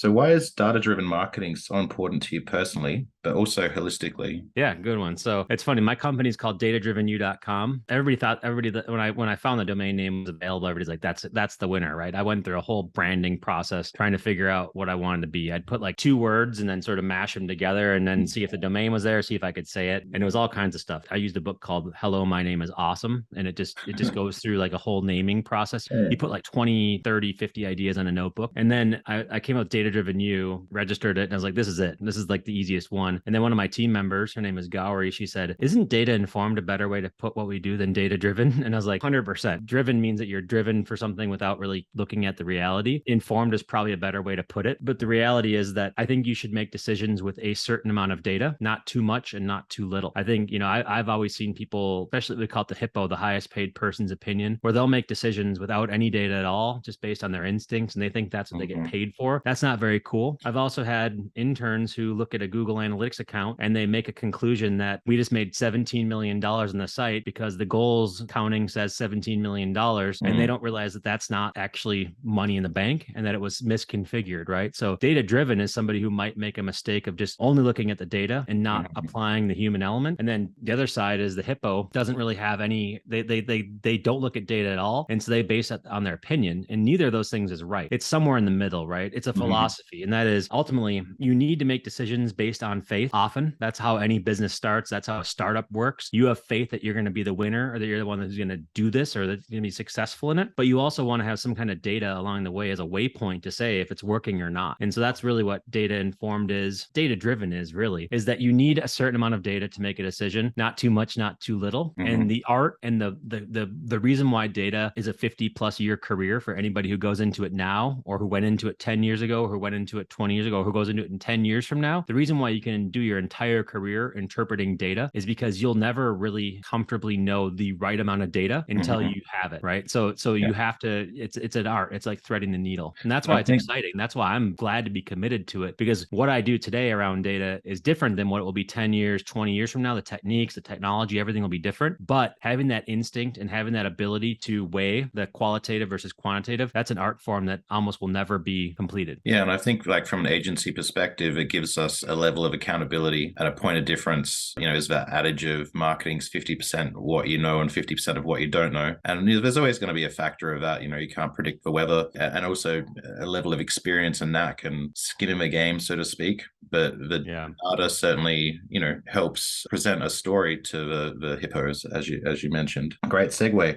So why is data-driven marketing so important to you personally, but also holistically? Yeah, good one. So it's funny. My company's called datadrivenu.com. Everybody that when I found the domain name was available, everybody's like, that's the winner, right? I went through a whole branding process trying to figure out what I wanted to be. I'd put like two words and then sort of mash them together and then see if the domain was there, see if I could say it. And it was all kinds of stuff. I used a book called Hello, My Name is Awesome. And it just goes through like a whole naming process. You put like 20, 30, 50 ideas on a notebook. And then I came up with Data Driven You, registered it, and I was like, this is it. This is like the easiest one. And then one of my team members, her name is Gowrie, she said, isn't data informed a better way to put what we do than data driven? And I was like, 100%. Driven means that you're driven for something without really looking at the reality. Informed is probably a better way to put it. But the reality is that I think you should make decisions with a certain amount of data, not too much and not too little. I think, I've always seen people, especially we call it the HIPPO, the highest paid person's opinion, where they'll make decisions without any data at all, just based on their instincts. And they think that's what they get paid for. That's not very cool. I've also had interns who look at a Google Analytics account and they make a conclusion that we just made $17 million on the site because the goals counting says $17 million. And they don't realize that that's not actually money in the bank and that it was misconfigured, right? So data driven is somebody who might make a mistake of just only looking at the data and not applying the human element. And then the other side is the HIPPO doesn't really have any, they don't look at data at all. And so they base it on their opinion. And neither of those things is right. It's somewhere in the middle, right? It's a philosophy. And that is ultimately you need to make decisions based on faith. Often that's how any business starts. That's how a startup works. You have faith that you're going to be the winner or that you're the one who's going to do this or that's going to be successful in it. But you also want to have some kind of data along the way as a waypoint to say if it's working or not. And so that's really what data informed is. Data driven is really is that you need a certain amount of data to make a decision, not too much, not too little. And the art and the reason why data is a 50+ year career for anybody who goes into it now or who went into it 10 years ago, or who went into it 20 years ago, or who goes into it in 10 years from now. The reason why you can do your entire career interpreting data is because you'll never really comfortably know the right amount of data until you have it, right? So you have to, it's an art. It's like threading the needle. And that's why it's exciting. That's why I'm glad to be committed to it, because what I do today around data is different than what it will be 10 years, 20 years from now. The techniques, the technology, everything will be different. But having that instinct and having that ability to weigh the qualitative versus quantitative, that's an art form that almost will never be completed. Yeah, and I think like from an agency perspective, it gives us a level of accountability and a point of difference. Is that adage of marketing's 50% what you know and 50% of what you don't know. And there's always going to be a factor of that. You can't predict the weather, and also a level of experience and knack and skin in the game, so to speak. But the data certainly, helps present a story to the hippos, as you mentioned. Great segue.